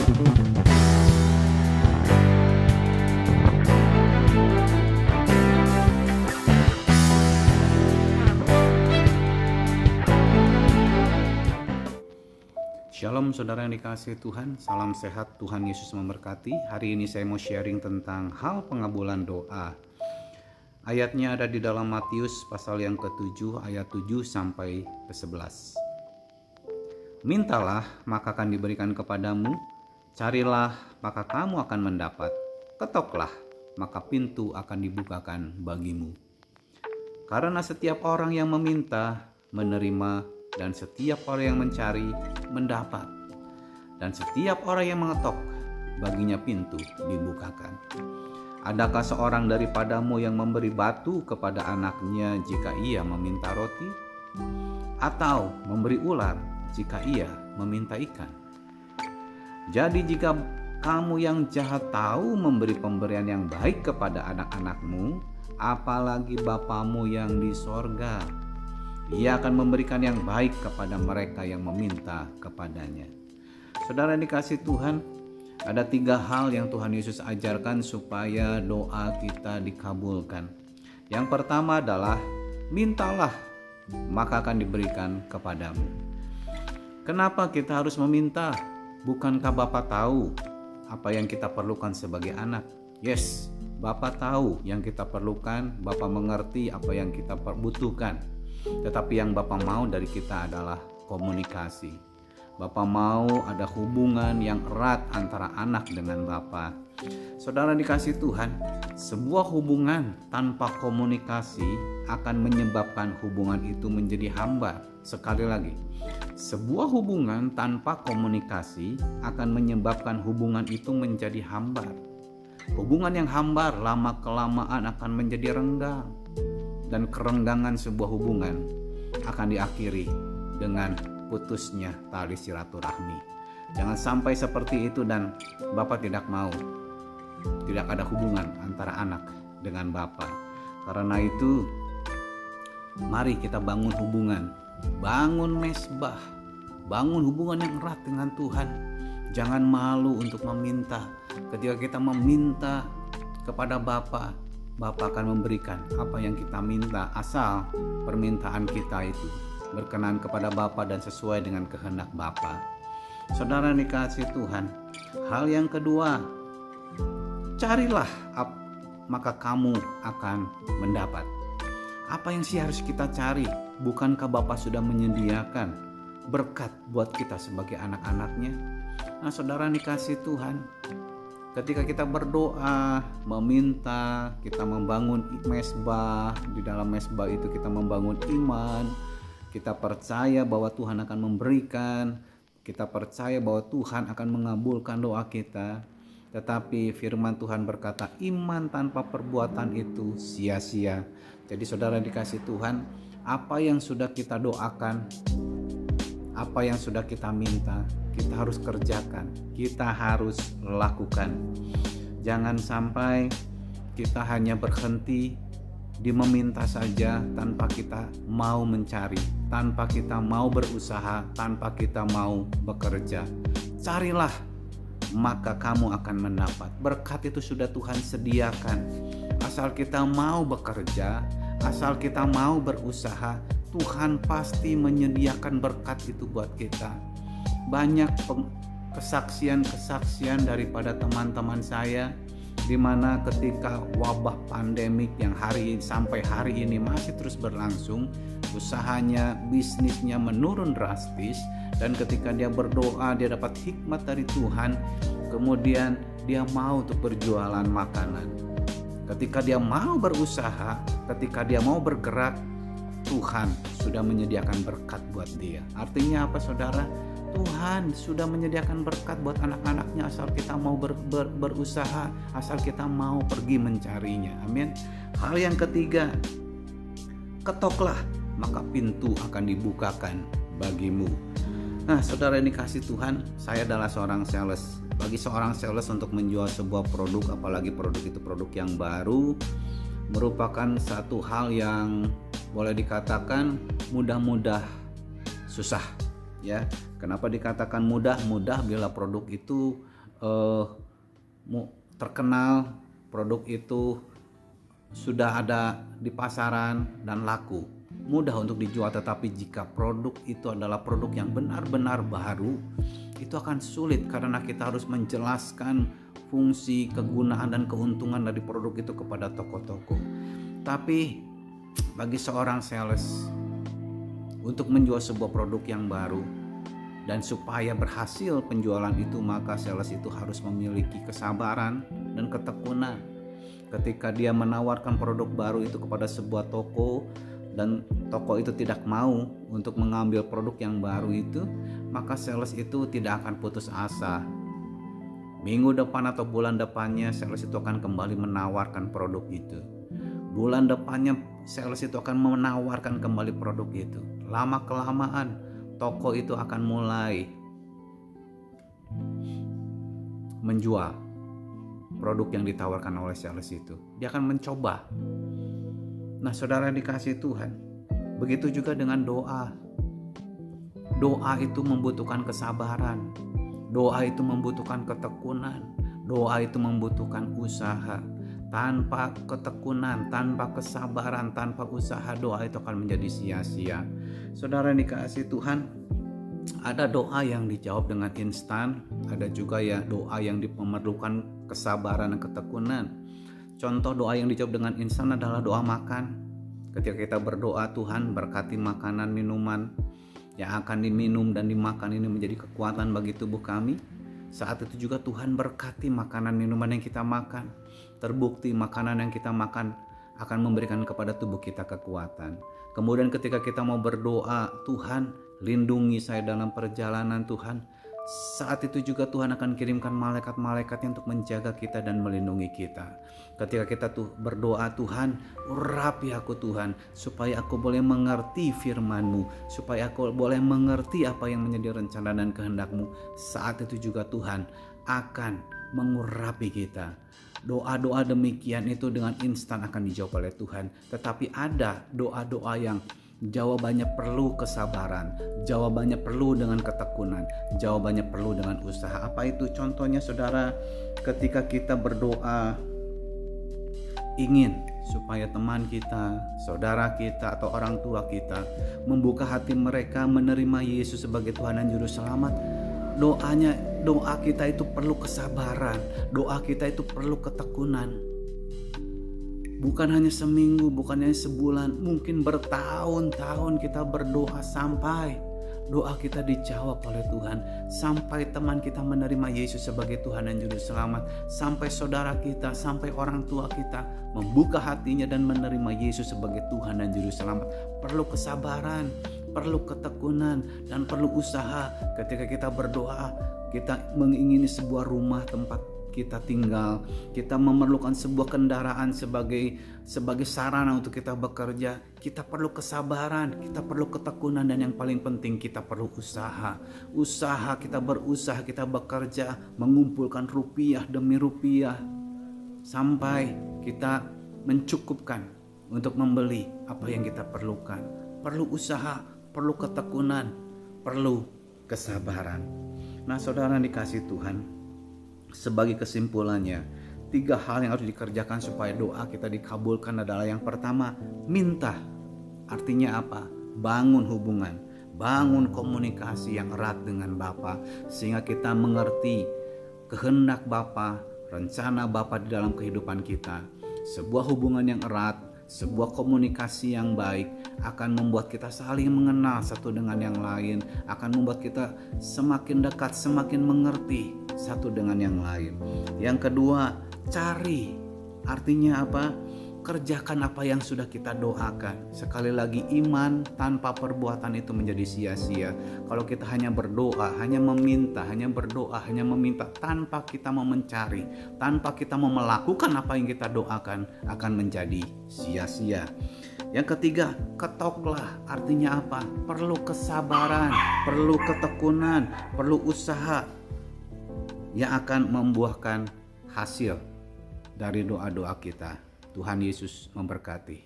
Shalom saudara yang dikasihi Tuhan, salam sehat, Tuhan Yesus memberkati. Hari ini saya mau sharing tentang hal pengabulan doa. Ayatnya ada di dalam Matius pasal yang ke-7 ayat 7 sampai ke-11. Mintalah maka akan diberikan kepadamu, carilah maka kamu akan mendapat, ketoklah maka pintu akan dibukakan bagimu. Karena setiap orang yang meminta menerima, dan setiap orang yang mencari mendapat, dan setiap orang yang mengetok baginya pintu dibukakan. Adakah seorang daripadamu yang memberi batu kepada anaknya jika ia meminta roti? Atau memberi ular jika ia meminta ikan? Jadi jika kamu yang jahat tahu memberi pemberian yang baik kepada anak-anakmu, apalagi Bapamu yang di sorga, Ia akan memberikan yang baik kepada mereka yang meminta kepadanya. Saudara dikasih Tuhan, ada 3 hal yang Tuhan Yesus ajarkan supaya doa kita dikabulkan. Yang pertama adalah mintalah maka akan diberikan kepadamu. Kenapa kita harus meminta? Bukankah Bapa tahu apa yang kita perlukan sebagai anak? Yes, Bapa tahu yang kita perlukan, Bapa mengerti apa yang kita butuhkan. Tetapi yang Bapa mau dari kita adalah komunikasi. Bapa mau ada hubungan yang erat antara anak dengan Bapa. Saudara dikasih Tuhan, sebuah hubungan tanpa komunikasi akan menyebabkan hubungan itu menjadi hambar. Sekali lagi, sebuah hubungan tanpa komunikasi akan menyebabkan hubungan itu menjadi hambar. Hubungan yang hambar lama-kelamaan akan menjadi renggang. Dan kerenggangan sebuah hubungan akan diakhiri dengan putusnya tali silaturahmi. Jangan sampai seperti itu, dan Bapa tidak mau tidak ada hubungan antara anak dengan Bapa. Karena itu mari kita bangun hubungan, bangun mesbah, bangun hubungan yang erat dengan Tuhan. Jangan malu untuk meminta. Ketika kita meminta kepada Bapa, Bapa akan memberikan apa yang kita minta, asal permintaan kita itu berkenan kepada Bapa dan sesuai dengan kehendak Bapa. Saudara dikasih Tuhan, hal yang kedua, carilah maka kamu akan mendapat. Apa yang sih harus kita cari? Bukankah Bapa sudah menyediakan berkat buat kita sebagai anak-anaknya? Nah saudara dikasih Tuhan, ketika kita berdoa, meminta, kita membangun mesbah. Di dalam mesbah itu kita membangun iman. Kita percaya bahwa Tuhan akan memberikan. Kita percaya bahwa Tuhan akan mengabulkan doa kita. Tetapi firman Tuhan berkata, iman tanpa perbuatan itu sia-sia. Jadi saudara dikasih Tuhan, apa yang sudah kita doakan, apa yang sudah kita minta, kita harus kerjakan, kita harus lakukan. Jangan sampai kita hanya berhenti di meminta saja tanpa kita mau mencari, tanpa kita mau berusaha, tanpa kita mau bekerja. Carilah maka kamu akan mendapat. Berkat itu sudah Tuhan sediakan. Asal kita mau bekerja, asal kita mau berusaha, Tuhan pasti menyediakan berkat itu buat kita. Banyak kesaksian-kesaksian daripada teman-teman saya, di mana ketika wabah pandemik yang sampai hari ini masih terus berlangsung, usahanya, bisnisnya menurun drastis, dan ketika dia berdoa, dia dapat hikmat dari Tuhan, kemudian dia mau untuk berjualan makanan. Ketika dia mau berusaha, ketika dia mau bergerak, Tuhan sudah menyediakan berkat buat dia. Artinya apa saudara? Tuhan sudah menyediakan berkat buat anak-anaknya asal kita mau berusaha, asal kita mau pergi mencarinya. Amin. Hal yang ketiga, ketoklah maka pintu akan dibukakan bagimu. Nah saudara yang dikasih Tuhan, saya adalah seorang sales. Bagi seorang sales untuk menjual sebuah produk, apalagi produk itu produk yang baru, merupakan satu hal yang boleh dikatakan mudah-mudah susah. Ya, kenapa dikatakan mudah? Mudah bila produk itu terkenal, produk itu sudah ada di pasaran dan laku, mudah untuk dijual. Tetapi jika produk itu adalah produk yang benar-benar baru, itu akan sulit karena kita harus menjelaskan fungsi, kegunaan, dan keuntungan dari produk itu kepada toko-toko. Tapi bagi seorang sales, untuk menjual sebuah produk yang baru dan supaya berhasil penjualan itu, maka sales itu harus memiliki kesabaran dan ketekunan. Ketika dia menawarkan produk baru itu kepada sebuah toko dan toko itu tidak mau untuk mengambil produk yang baru itu, maka sales itu tidak akan putus asa. Minggu depan atau bulan depannya sales itu akan kembali menawarkan produk itu. Bulan depannya sales itu akan menawarkan kembali produk itu. Lama kelamaan toko itu akan mulai menjual produk yang ditawarkan oleh sales itu. Dia akan mencoba. Nah, saudara dikasih Tuhan, begitu juga dengan doa. Doa itu membutuhkan kesabaran. Doa itu membutuhkan ketekunan. Doa itu membutuhkan usaha. Tanpa ketekunan, tanpa kesabaran, tanpa usaha, doa itu akan menjadi sia-sia. Saudara dikasih Tuhan, ada doa yang dijawab dengan instan, ada juga ya doa yang memerlukan kesabaran dan ketekunan. Contoh doa yang dijawab dengan instan adalah doa makan. Ketika kita berdoa, Tuhan berkati makanan minuman yang akan diminum dan dimakan ini menjadi kekuatan bagi tubuh kami. Saat itu juga Tuhan berkati makanan minuman yang kita makan. Terbukti makanan yang kita makan akan memberikan kepada tubuh kita kekuatan. Kemudian ketika kita mau berdoa, Tuhan lindungi saya dalam perjalanan Tuhan. Saat itu juga Tuhan akan kirimkan malaikat-malaikatnya untuk menjaga kita dan melindungi kita. Ketika kita berdoa, Tuhan urapi aku Tuhan, supaya aku boleh mengerti firman-Mu, supaya aku boleh mengerti apa yang menjadi rencana dan kehendak-Mu. Saat itu juga Tuhan akan mengurapi kita. Doa-doa demikian itu dengan instan akan dijawab oleh Tuhan. Tetapi ada doa-doa yang jawabannya perlu kesabaran, jawabannya perlu dengan ketekunan, jawabannya perlu dengan usaha. Apa itu contohnya, saudara? Ketika kita berdoa ingin supaya teman kita, saudara kita, atau orang tua kita membuka hati mereka menerima Yesus sebagai Tuhan dan Juru Selamat, doa kita itu perlu kesabaran, doa kita itu perlu ketekunan. Bukan hanya seminggu, bukan hanya sebulan, mungkin bertahun-tahun kita berdoa sampai doa kita dijawab oleh Tuhan, sampai teman kita menerima Yesus sebagai Tuhan dan Juru Selamat, sampai saudara kita, sampai orang tua kita membuka hatinya dan menerima Yesus sebagai Tuhan dan Juru Selamat. Perlu kesabaran, perlu ketekunan, dan perlu usaha. Ketika kita berdoa, kita mengingini sebuah rumah tempat kita tinggal, kita memerlukan sebuah kendaraan sebagai sarana untuk kita bekerja. Kita perlu kesabaran, kita perlu ketekunan, dan yang paling penting kita perlu usaha. Kita berusaha, kita bekerja mengumpulkan rupiah demi rupiah sampai kita mencukupkan untuk membeli apa yang kita perlukan. Perlu usaha, perlu ketekunan, perlu kesabaran. Nah, saudara dikasih Tuhan, sebagai kesimpulannya, 3 hal yang harus dikerjakan supaya doa kita dikabulkan adalah: yang pertama, minta. Artinya apa? Bangun hubungan, bangun komunikasi yang erat dengan Bapa, sehingga kita mengerti kehendak Bapa, rencana Bapa di dalam kehidupan kita. Sebuah hubungan yang erat, sebuah komunikasi yang baik akan membuat kita saling mengenal satu dengan yang lain, akan membuat kita semakin dekat, semakin mengerti satu dengan yang lain. Yang kedua, cari. Artinya apa? Kerjakan apa yang sudah kita doakan. Sekali lagi, iman tanpa perbuatan itu menjadi sia-sia. Kalau kita hanya berdoa, hanya meminta, hanya berdoa, hanya meminta tanpa kita mau mencari, tanpa kita mau melakukan apa yang kita doakan, akan menjadi sia-sia. Yang ketiga, ketoklah. Artinya apa? Perlu kesabaran, perlu ketekunan, perlu usaha yang akan membuahkan hasil dari doa-doa kita. Tuhan Yesus memberkati.